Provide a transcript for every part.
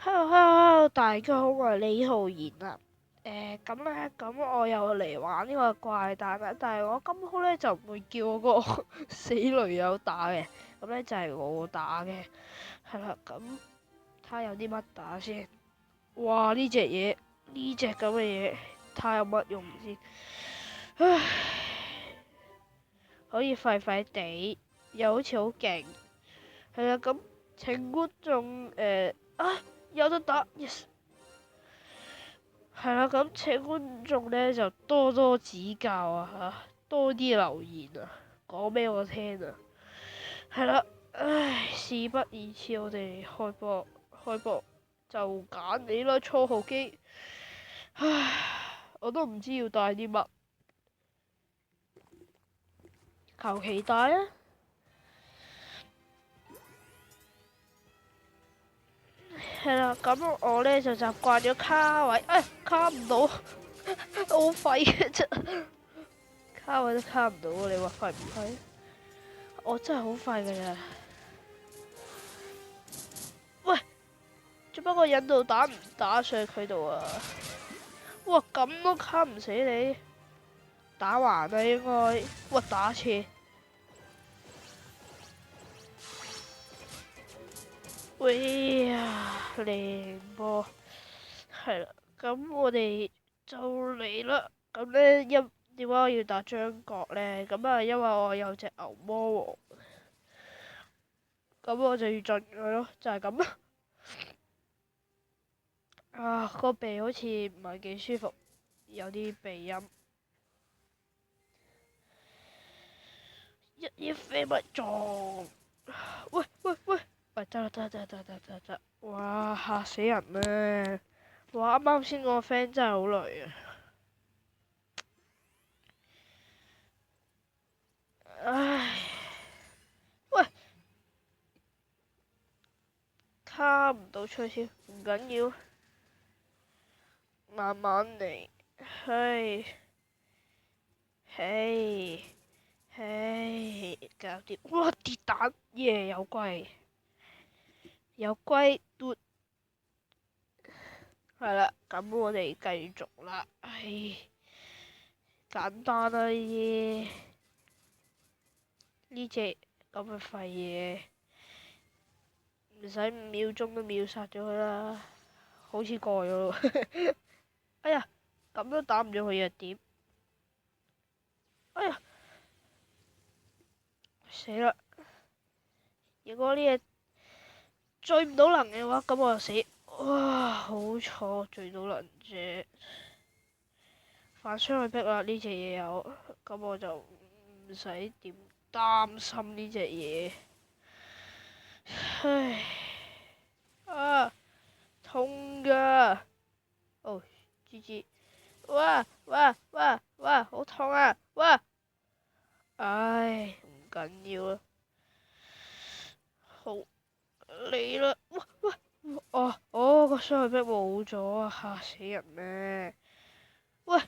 Hello，大家好，我係李浩然啊。咁我又嚟玩呢個怪蛋啦，但係我今鋪咧就唔會叫我個死女友打嘅，咁咧就係我打嘅，係啦。咁睇下有啲乜打先。哇！呢隻咁嘅嘢，睇下有乜用先。唉，可以廢廢地，又好似好勁，係啦。咁請觀眾有得打，yes。係啦，咁請觀眾咧就多多指教啊嚇，多啲留言啊，講俾我聽啊。係啦，唉，事不宜遲，我哋開波就揀你啦，初號機。唉，我都唔知要帶啲乜，求其帶啊。係啦，咁我咧就習慣咗卡位，卡唔到，好廢嘅啫，卡位都卡唔到啊！你話廢唔廢？我真係好廢㗎咋。喂，做乜個引導彈唔打上佢度啊？哇，咁都卡唔死你，打橫啊應該。哇，打斜。喂呀，靚波。係啦，咁我哋就嚟啦。咁咧點解我要打張角咧？咁啊，因為我有隻牛魔王，咁我就要進佢咯，就係咁啦。啊，個鼻好似唔係幾舒服，有啲鼻音。一飛咪撞！喂喂喂！喂，得！哇，嚇死人咧！哇，啱啱先嗰個 friend 真係好雷啊！唉，喂，卡唔到出去，唔緊要，慢慢嚟。嘿，嘿，嘿，搞掂！哇，跌蛋耶，有龜嘟，係啦，咁我哋繼續啦。唉，簡單啦呢隻咁嘅廢嘢，唔使5秒鐘都秒殺咗佢啦。好似過咗咯。哎呀，咁都打唔咗佢弱點。哎呀，死啦！如果呢嘢聚唔到能嘅話，咁我就死。哇，好彩聚到能啫。反傷去逼啦，呢隻嘢有，咁我就唔使點擔心呢隻嘢。唉，痛㗎！哦，GG。哇，好痛啊！哇，唉，唔緊要啦。好，嚟啦！個傷害逼冇咗啊！嚇死人咩？喂，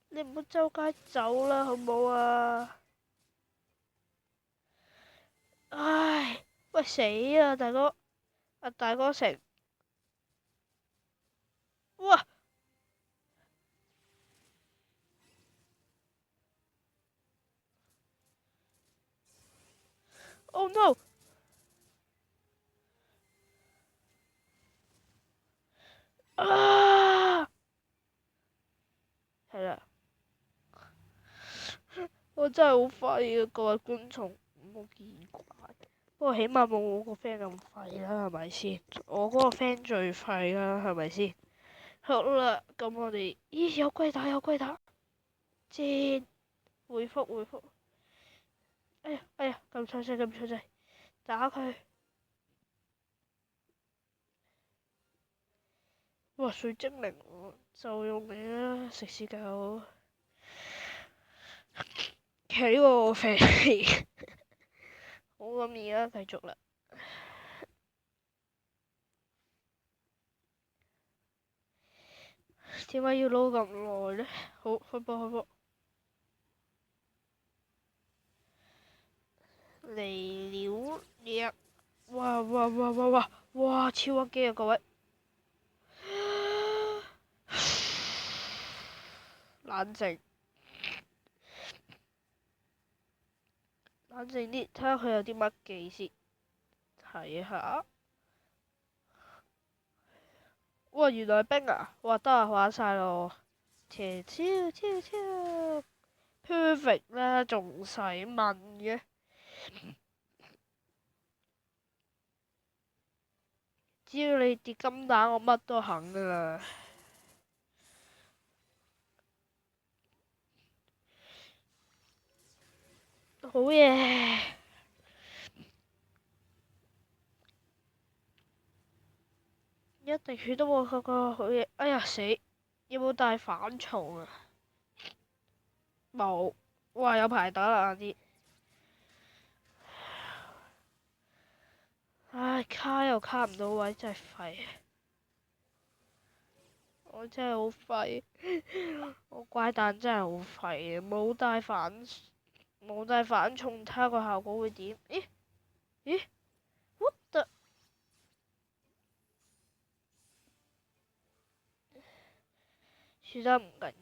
你唔好周街走啦，好唔好啊？唉，喂死啊，大哥！大哥成，哇！Oh no！啊！係啦，我真係好廢啊，各位觀眾，唔好見怪。不過起碼冇我個 friend 咁廢啦，係咪先？我嗰個 friend 最廢啦，係咪先？好啦，咁我哋，咦，有龜打，正，回覆。哎呀，咁錯掣，打佢！哇，水精靈喎，就用你啦，食屎狗！企我肥，好咁而家繼續啦。點解要撈咁耐呢？好，開波！嚟了，哇哇哇哇哇哇！超屈機啊，各位！冷靜，冷靜啲，睇下佢有啲乜技先。睇下。哇！原來係冰啊！哇，得啊，玩晒咯！超超超超 perfect 啦，仲使問嘅？只要你跌金蛋，我乜都肯噶啦。好嘢！一滴血都冇嗰個好嘢。哎呀死！有冇帶反重啊？冇。哇！有排打啦啲。唉，卡又卡唔到位，真係廢。我真係好廢，我怪蛋真係好廢嘅，冇帶反重，睇下個效果會點？咦咦，what the？輸得唔緊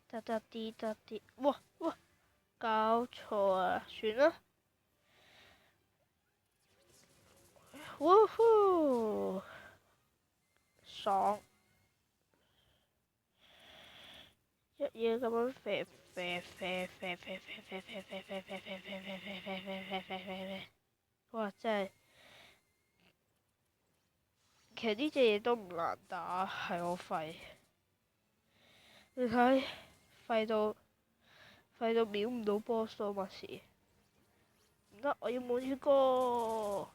要，得啲，哇哇，搞錯啊，算啦，嗚呼，爽！一嘢咁樣啡啡啡啡啡啡啡啡啡啡啡啡啡啡啡啡啡啡，哇！真係，其實呢隻嘢都唔難打，係我廢。你睇，廢到秒唔到 boss 咯，乜事？唔得，我要滿血哥。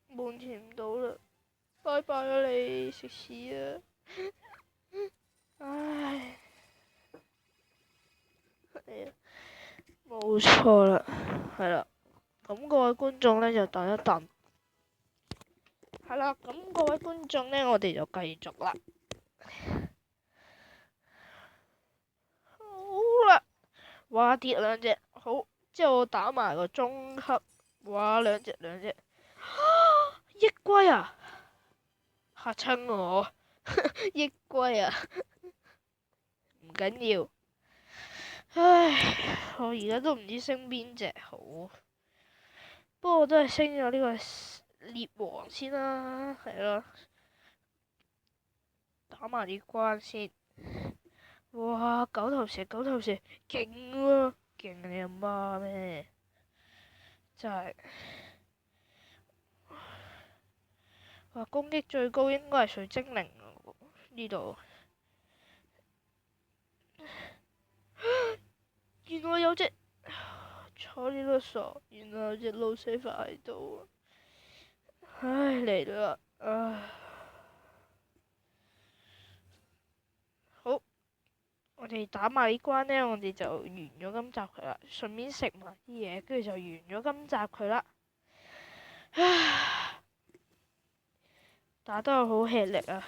滿血唔到啦，拜拜啦你，食屎啊！唉，係啊，冇錯啦，係啦。咁各位觀眾呢，就等一等。係啦，咁各位觀眾呢，我哋就繼續啦。好啦，哇跌兩隻，好，之後我打埋個中級，哇兩隻，益龜啊！嚇親我，益龜啊！唔緊要，唉，我而家都唔知升邊隻好。不過我都係升咗呢個獵王先啦，係咯，打埋啲關先。哇！九頭蛇，勁喎，勁你阿媽咩？真係。哇！攻擊最高應該係水精靈呢度。原來有隻坐呢個傻，原來有隻路西法喺度。唉，嚟啦！唉，好，我哋打埋呢關呢，我哋就完咗今集佢啦。順便食埋啲嘢，跟住就完咗今集佢啦。唉，打得我好吃力啊！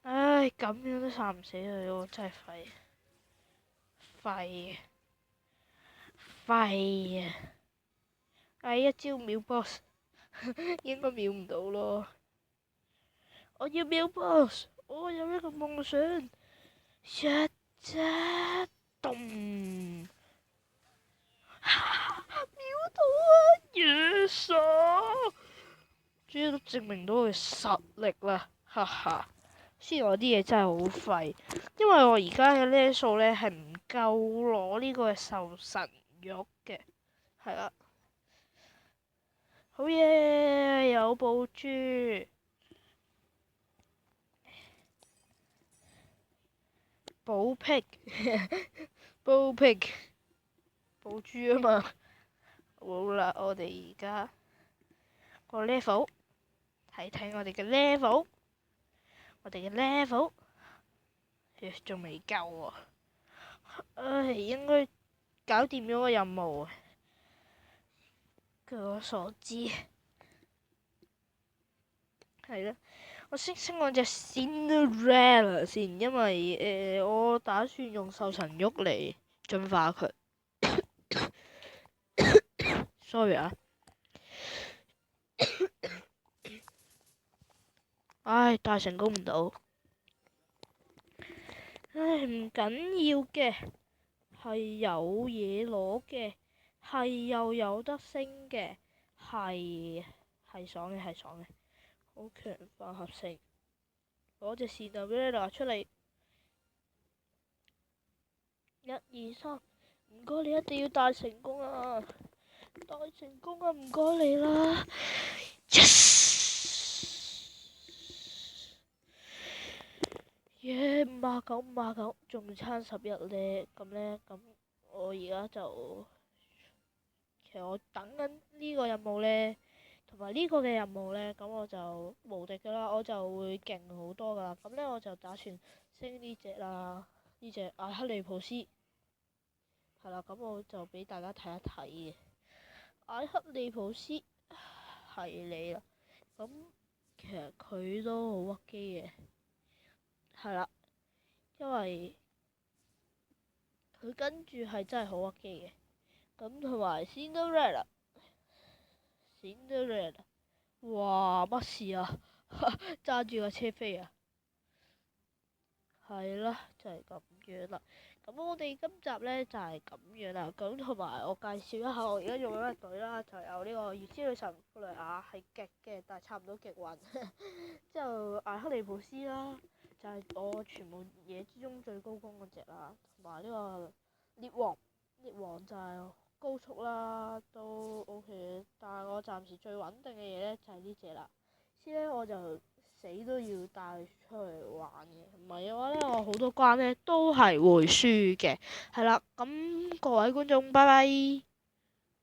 唉，咁樣都殺唔死佢，我真係廢啊！唉，一招秒 boss，應該秒唔到咯。我要秒 boss，我有一個夢想，一隻咚，秒到啊！Yes 啊！終於都證明到佢實力啦，哈哈。雖然我啲嘢真係好廢，因為我而家嘅呢數呢係唔夠攞呢個獸神玉嘅，係啦。好嘢，有寶珠，寶癖，寶癖，寶珠啊嘛。好啦，我哋而家個 level，睇睇我哋嘅 level，仲未夠喎。唉，應該搞掂咗個任務啊！據我所知，係啦。我升我隻 Cinderella 先，因為我打算用獸神玉嚟進化佢。sorry 啊，唉，但係成功唔到。唉，唔緊要嘅，係有嘢攞嘅，係又有得升嘅，係爽嘅，係爽嘅，好強化合成。攞隻士豆俾你拿出嚟，一二三，唔該你一定要大成功啊！大成功啊！唔該你啦 ，yes，耶，59，仲差11呢。咁我而家就，其實我等緊呢個任務呢，同埋呢個嘅任務呢，咁我就無敵噶啦，我就會勁好多噶啦。咁呢，我就打算升呢隻啦，呢隻艾克利普斯，係啦，咁我就俾大家睇一睇嘅。艾克利普斯係你啦，咁其實佢都好屈機嘅，係啦，因為佢跟住係真係好屈機嘅。咁同埋 Cinderella，哇，乜事啊？揸住個車飛啊！係啦，就係咁樣啦。咁我哋今集呢，就係咁樣啦。咁同埋我介紹一下我而家用緊嘅隊啦，就有呢個月之女神弗雷亞係極嘅，但係差唔多極運。之後艾克利普斯啦，就係我全部嘢之中最高攻嗰隻啦。同埋呢個獵王就係高速啦，都 OK。但係我暫時最穩定嘅嘢呢，就係呢隻啦。先呢，我就死都要帶出嚟玩嘅，唔係嘅話呢，我好多關呢都係會輸嘅。係啦，咁各位觀眾，拜拜。